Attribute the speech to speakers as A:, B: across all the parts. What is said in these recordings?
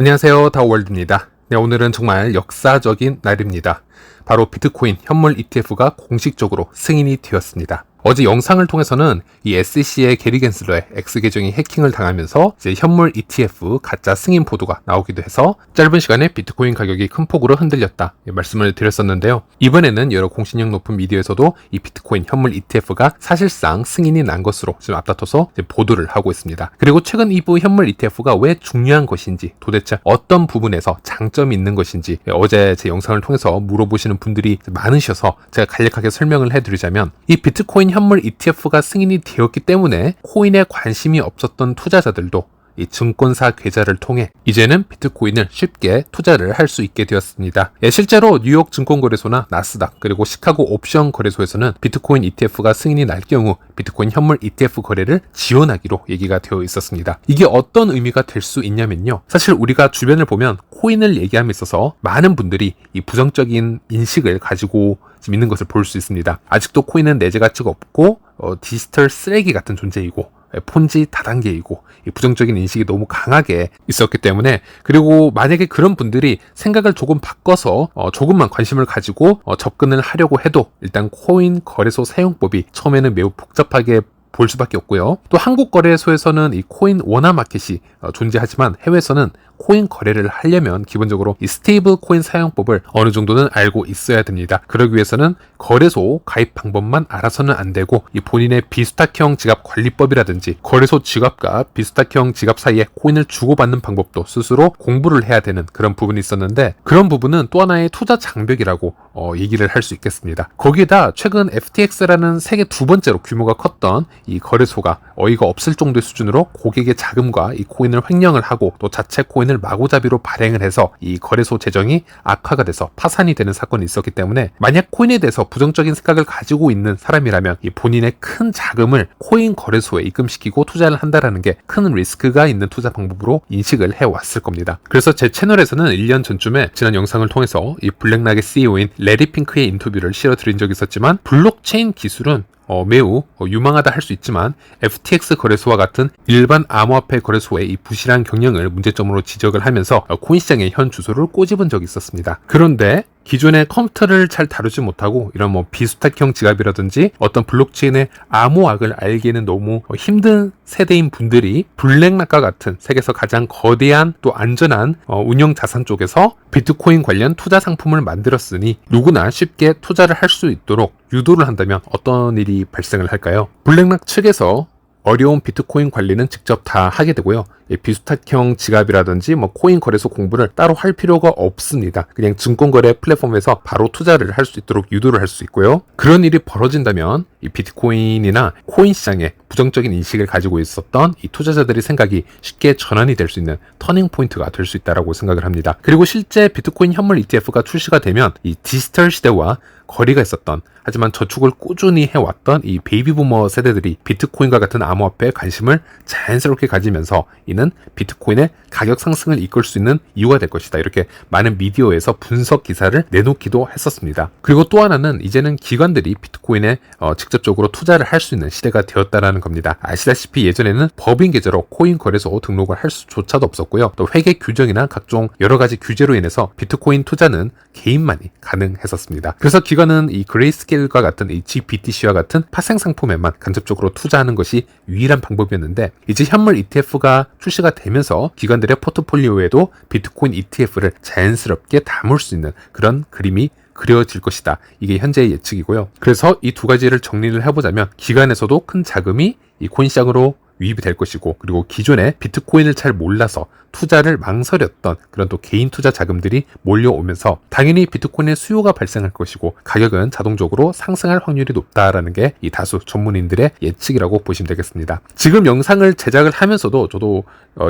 A: 안녕하세요, 다오월드입니다. 네, 오늘은 정말 역사적인 날입니다. 바로 비트코인 현물 ETF가 공식적으로 승인이 되었습니다. 어제 영상을 통해서는 이 SEC의 게리 겐슬러의 X 계정이 해킹을 당하면서 이제 현물 ETF 가짜 승인 보도가 나오기도 해서 짧은 시간에 비트코인 가격이 큰 폭으로 흔들렸다 말씀을 드렸었는데요. 이번에는 여러 공신력 높은 미디어에서도 이 비트코인 현물 ETF가 사실상 승인이 난 것으로 지금 앞다퉈서 이제 보도를 하고 있습니다. 그리고 최근 이부 현물 ETF가 왜 중요한 것인지, 도대체 어떤 부분에서 장점이 있는 것인지 어제 제 영상을 통해서 물어보시는 분들이 많으셔서 제가 간략하게 설명을 해드리자면, 이 비트코인 현물 ETF가 승인이 되었기 때문에 코인에 관심이 없었던 투자자들도 이 증권사 계좌를 통해 이제는 비트코인을 쉽게 투자를 할 수 있게 되었습니다. 실제로 뉴욕 증권거래소나 나스닥 그리고 시카고 옵션 거래소에서는 비트코인 ETF가 승인이 날 경우 비트코인 현물 ETF 거래를 지원하기로 얘기가 되어 있었습니다. 이게 어떤 의미가 될 수 있냐면요, 사실 우리가 주변을 보면 코인을 얘기함에 있어서 많은 분들이 이 부정적인 인식을 가지고 있는 것을 볼 수 있습니다. 아직도 코인은 내재 가치가 없고 디지털 쓰레기 같은 존재이고 폰지 다단계이고 부정적인 인식이 너무 강하게 있었기 때문에, 그리고 만약에 그런 분들이 생각을 조금 바꿔서 조금만 관심을 가지고 접근을 하려고 해도 일단 코인 거래소 사용법이 처음에는 매우 복잡하게 볼 수밖에 없고요. 또 한국 거래소에서는 이 코인 원화 마켓이 존재하지만 해외에서는 코인 거래를 하려면 기본적으로 이 스테이블 코인 사용법을 어느 정도는 알고 있어야 됩니다. 그러기 위해서는 거래소 가입 방법만 알아서는 안 되고 이 본인의 비수탁형 지갑 관리법이라든지 거래소 지갑과 비수탁형 지갑 사이에 코인을 주고받는 방법도 스스로 공부를 해야 되는 그런 부분이 있었는데, 그런 부분은 또 하나의 투자 장벽이라고 얘기를 할 수 있겠습니다. 거기에다 최근 FTX라는 세계 두 번째로 규모가 컸던 이 거래소가 어이가 없을 정도의 수준으로 고객의 자금과 이 코인을 횡령을 하고 또 자체 코인을 마구잡이로 발행을 해서 이 거래소 재정이 악화가 돼서 파산이 되는 사건이 있었기 때문에, 만약 코인에 대해서 부정적인 생각을 가지고 있는 사람이라면 이 본인의 큰 자금을 코인 거래소에 입금시키고 투자를 한다라는 게 큰 리스크가 있는 투자 방법으로 인식을 해왔을 겁니다. 그래서 제 채널에서는 1년 전쯤에 지난 영상을 통해서 이 블랙락의 CEO인 레리 핑크의 인터뷰를 실어드린 적이 있었지만, 블록체인 기술은 매우 유망하다 할 수 있지만 FTX 거래소와 같은 일반 암호화폐 거래소의 이 부실한 경영을 문제점으로 지적을 하면서 코인 시장의 현 주소를 꼬집은 적이 있었습니다. 그런데 기존의 컴퓨터를 잘 다루지 못하고 이런 비수탁형 지갑이라든지 어떤 블록체인의 암호학을 알기에는 너무 힘든 세대인 분들이 블랙락과 같은 세계에서 가장 거대한 또 안전한 운영 자산 쪽에서 비트코인 관련 투자 상품을 만들었으니 누구나 쉽게 투자를 할 수 있도록 유도를 한다면 어떤 일이 발생을 할까요? 블랙락 측에서 어려운 비트코인 관리는 직접 다 하게 되고요. 비수탁형 지갑이라든지 코인 거래소 공부를 따로 할 필요가 없습니다. 그냥 증권거래 플랫폼에서 바로 투자를 할 수 있도록 유도를 할 수 있고요. 그런 일이 벌어진다면 이 비트코인이나 코인 시장에 부정적인 인식을 가지고 있었던 이 투자자들의 생각이 쉽게 전환이 될 수 있는 터닝 포인트가 될 수 있다고 생각을 합니다. 그리고 실제 비트코인 현물 ETF가 출시가 되면 이 디지털 시대와 거리가 있었던, 하지만 저축을 꾸준히 해왔던 이 베이비부머 세대들이 비트코인과 같은 암호화폐에 관심을 자연스럽게 가지면서 이는 비트코인의 가격 상승을 이끌 수 있는 이유가 될 것이다, 이렇게 많은 미디어에서 분석 기사를 내놓기도 했었습니다. 그리고 또 하나는 이제는 기관들이 비트코인에 직접적으로 투자를 할 수 있는 시대가 되었다라는 겁니다. 아시다시피 예전에는 법인 계좌로 코인 거래소 등록을 할 수조차도 없었고요. 또 회계 규정이나 각종 여러 가지 규제로 인해서 비트코인 투자는 개인만이 가능했었습니다. 그래서 기관은 이 그레이스케일과 같은 이 GBTC와 같은 파생 상품에만 간접적으로 투자하는 것이 유일한 방법이었는데, 이제 현물 ETF가 출시가 되면서 기관들의 포트폴리오에도 비트코인 ETF를 자연스럽게 담을 수 있는 그런 그림이 그려질 것이다. 이게 현재의 예측이고요. 그래서 이 두 가지를 정리를 해보자면, 기관에서도 큰 자금이 이 코인 시장으로 유입이 될 것이고, 그리고 기존에 비트코인을 잘 몰라서 투자를 망설였던 그런 또 개인 투자 자금들이 몰려오면서 당연히 비트코인의 수요가 발생할 것이고 가격은 자동적으로 상승할 확률이 높다라는 게 이 다수 전문인들의 예측이라고 보시면 되겠습니다. 지금 영상을 제작을 하면서도 저도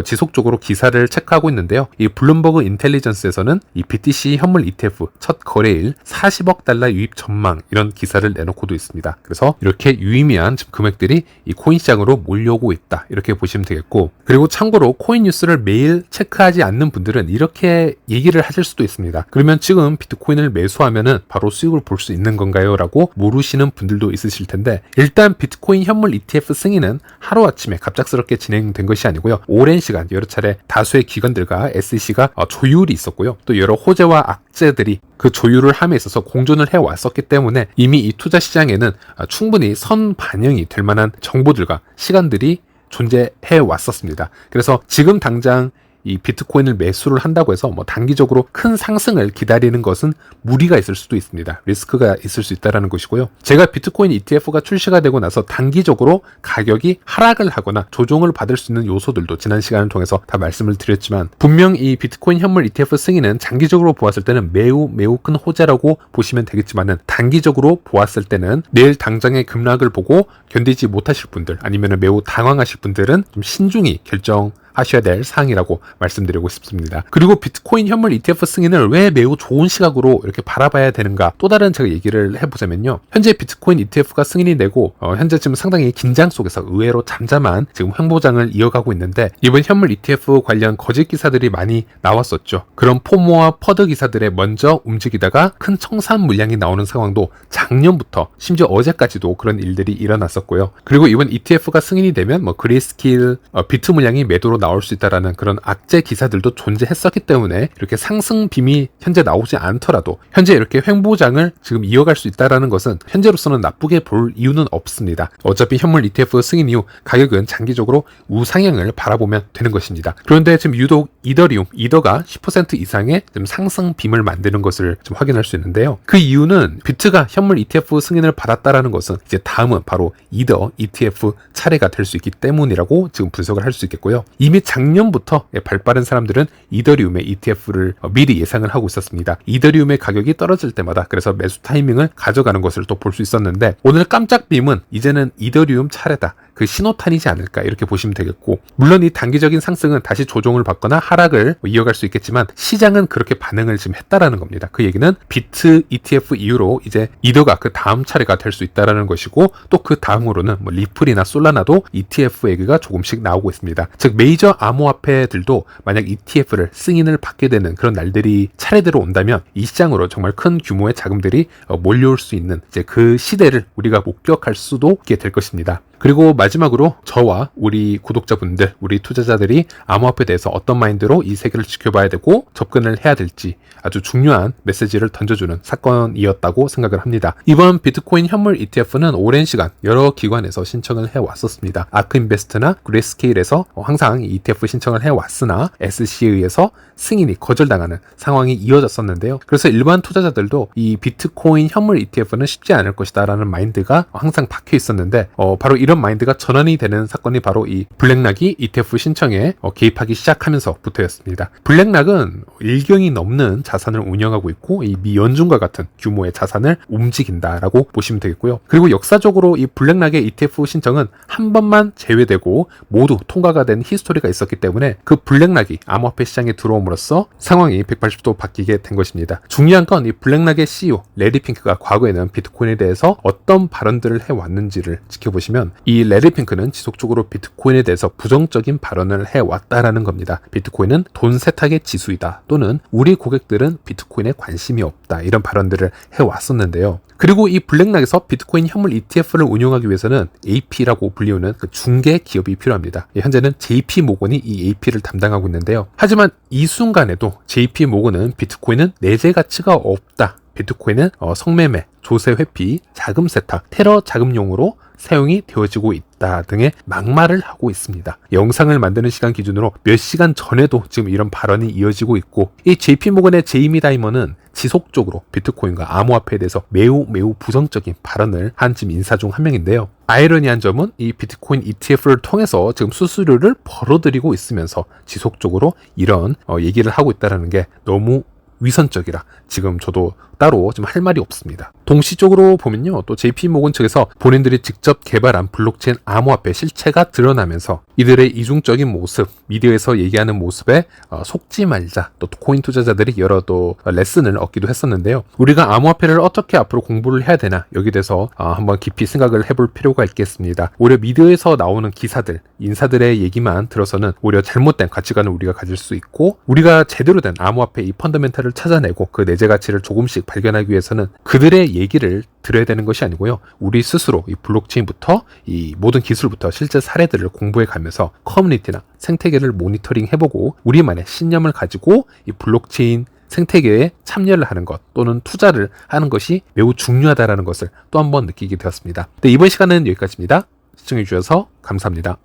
A: 지속적으로 기사를 체크하고 있는데요. 이 블룸버그 인텔리전스에서는 이 BTC 현물 ETF 첫 거래일 40억 달러 유입 전망, 이런 기사를 내놓고도 있습니다. 그래서 이렇게 유의미한 금액들이 이 코인 시장으로 몰려오고 있다, 이렇게 보시면 되겠고, 그리고 참고로 코인 뉴스를 매일 사실 체크하지 않는 분들은 이렇게 얘기를 하실 수도 있습니다. 그러면 지금 비트코인을 매수하면은 바로 수익을 볼 수 있는 건가요? 라고 모르시는 분들도 있으실 텐데, 일단 비트코인 현물 ETF 승인은 하루아침에 갑작스럽게 진행된 것이 아니고요. 오랜 시간 여러 차례 다수의 기관들과 SEC가 조율이 있었고요. 또 여러 호재와 악재들이 그 조율을 함에 있어서 공존을 해왔었기 때문에 이미 이 투자 시장에는 충분히 선반영이 될 만한 정보들과 시간들이 존재해 왔었습니다. 그래서 지금 당장 이 비트코인을 매수를 한다고 해서 단기적으로 큰 상승을 기다리는 것은 무리가 있을 수도 있습니다. 리스크가 있을 수 있다는 것이고요. 제가 비트코인 ETF가 출시가 되고 나서 단기적으로 가격이 하락을 하거나 조정을 받을 수 있는 요소들도 지난 시간을 통해서 다 말씀을 드렸지만, 분명 이 비트코인 현물 ETF 승인은 장기적으로 보았을 때는 매우 큰 호재라고 보시면 되겠지만은, 단기적으로 보았을 때는 내일 당장의 급락을 보고 견디지 못하실 분들, 아니면 매우 당황하실 분들은 좀 신중히 하셔야 될 사항이라고 말씀드리고 싶습니다. 그리고 비트코인 현물 ETF 승인을 왜 매우 좋은 시각으로 이렇게 바라봐야 되는가, 또 다른 제가 얘기를 해보자면요. 현재 비트코인 ETF가 승인이 되고 현재 지금 상당히 긴장 속에서 의외로 잠잠한 지금 횡보장을 이어가고 있는데, 이번 현물 ETF 관련 거짓 기사들이 많이 나왔었죠. 그런 포모와 퍼드 기사들에 먼저 움직이다가 큰 청산 물량이 나오는 상황도 작년부터 심지어 어제까지도 그런 일들이 일어났었고요. 그리고 이번 ETF가 승인이 되면 그레이스케일 비트 물량이 매도로 나올 수 있다라는 그런 악재 기사들도 존재했었기 때문에, 이렇게 상승 빔이 현재 나오지 않더라도 현재 이렇게 횡보장을 지금 이어갈 수 있다라는 것은 현재로서는 나쁘게 볼 이유는 없습니다. 어차피 현물 ETF 승인 이후 가격은 장기적으로 우상향을 바라보면 되는 것입니다. 그런데 지금 유독 이더가 10% 이상의 지금 상승 빔을 만드는 것을 좀 확인할 수 있는데요. 그 이유는 비트가 현물 ETF 승인을 받았다라는 것은 이제 다음은 바로 이더 ETF 차례가 될 수 있기 때문이라고 지금 분석을 할 수 있겠고요. 이미 작년부터 발빠른 사람들은 이더리움의 ETF를 미리 예상을 하고 있었습니다. 이더리움의 가격이 떨어질 때마다 그래서 매수 타이밍을 가져가는 것을 또 볼 수 있었는데, 오늘 깜짝 빔은 이제는 이더리움 차례다, 그 신호탄이지 않을까 이렇게 보시면 되겠고, 물론 이 단기적인 상승은 다시 조정을 받거나 하락을 이어갈 수 있겠지만 시장은 그렇게 반응을 지금 했다라는 겁니다. 그 얘기는 비트 ETF 이후로 이제 이더가 그 다음 차례가 될 수 있다라는 것이고, 또 그 다음으로는 리플이나 솔라나도 ETF 얘기가 조금씩 나오고 있습니다. 즉 메이저 암호화폐들도 만약 ETF를 승인을 받게 되는 그런 날들이 차례대로 온다면 이 시장으로 정말 큰 규모의 자금들이 몰려올 수 있는 이제 그 시대를 우리가 목격할 수도 있게 될 것입니다. 그리고 마지막으로 저와 우리 구독자분들, 우리 투자자들이 암호화폐에 대해서 어떤 마인드로 이 세계를 지켜봐야 되고 접근을 해야 될지 아주 중요한 메시지를 던져주는 사건이었다고 생각을 합니다. 이번 비트코인 현물 ETF는 오랜 시간 여러 기관에서 신청을 해왔었습니다. 아크인베스트나 그레이스케일에서 항상 ETF 신청을 해왔으나 SC에 의해서 승인이 거절당하는 상황이 이어졌었는데요. 그래서 일반 투자자들도 이 비트코인 현물 ETF는 쉽지 않을 것이다 라는 마인드가 항상 박혀 있었는데, 바로 이런 마인드가 전환이 되는 사건이 바로 이 블랙락이 ETF 신청에 개입하기 시작하면서부터였습니다. 블랙락은 1경이 넘는 자산을 운영하고 있고 이 미 연준과 같은 규모의 자산을 움직인다라고 보시면 되겠고요. 그리고 역사적으로 이 블랙락의 ETF 신청은 한 번만 제외되고 모두 통과가 된 히스토리가 있었기 때문에 그 블랙락이 암호화폐 시장에 들어옴으로써 상황이 180도 바뀌게 된 것입니다. 중요한 건 이 블랙락의 CEO 레리 핑크가 과거에는 비트코인에 대해서 어떤 발언들을 해왔는지를 지켜보시면, 이 레리 핑크는 지속적으로 비트코인에 대해서 부정적인 발언을 해왔다라는 겁니다. 비트코인은 돈 세탁의 지수이다, 또는 우리 고객들은 비트코인에 관심이 없다, 이런 발언들을 해왔었는데요. 그리고 이 블랙락에서 비트코인 현물 ETF를 운용하기 위해서는 AP라고 불리우는 그 중개 기업이 필요합니다. 현재는 JP모건이 이 AP를 담당하고 있는데요. 하지만 이 순간에도 JP모건은 비트코인은 내재 가치가 없다, 비트코인은 성매매, 조세 회피, 자금 세탁, 테러 자금용으로 사용이 되어지고 있다 등의 막말을 하고 있습니다. 영상을 만드는 시간 기준으로 몇 시간 전에도 지금 이런 발언이 이어지고 있고, 이 JP모건의 제이미 다이먼은 지속적으로 비트코인과 암호화폐에 대해서 매우 부정적인 발언을 한 지금 인사 중 한 명인데요. 아이러니한 점은 이 비트코인 ETF를 통해서 지금 수수료를 벌어들이고 있으면서 지속적으로 이런 얘기를 하고 있다는 게 너무 위선적이라 지금 저도 따로 좀 할 말이 없습니다. 동시적으로 보면요, 또 JP모건 측에서 본인들이 직접 개발한 블록체인 암호화폐 실체가 드러나면서 이들의 이중적인 모습, 미디어에서 얘기하는 모습에 속지 말자, 또 코인 투자자들이 여러 또 레슨을 얻기도 했었는데요. 우리가 암호화폐를 어떻게 앞으로 공부를 해야 되나, 여기 대해서 한번 깊이 생각을 해볼 필요가 있겠습니다. 오히려 미디어에서 나오는 기사들, 인사들의 얘기만 들어서는 오히려 잘못된 가치관을 우리가 가질 수 있고, 우리가 제대로 된 암호화폐 이 펀더멘탈을 찾아내고 그 내재 가치를 조금씩 발견하기 위해서는 그들의 얘기를 들어야 되는 것이 아니고요, 우리 스스로 이 블록체인부터 이 모든 기술부터 실제 사례들을 공부해 가면서 커뮤니티나 생태계를 모니터링 해보고 우리만의 신념을 가지고 이 블록체인 생태계에 참여를 하는 것 또는 투자를 하는 것이 매우 중요하다는 것을 또 한 번 느끼게 되었습니다. 네, 이번 시간은 여기까지입니다. 시청해 주셔서 감사합니다.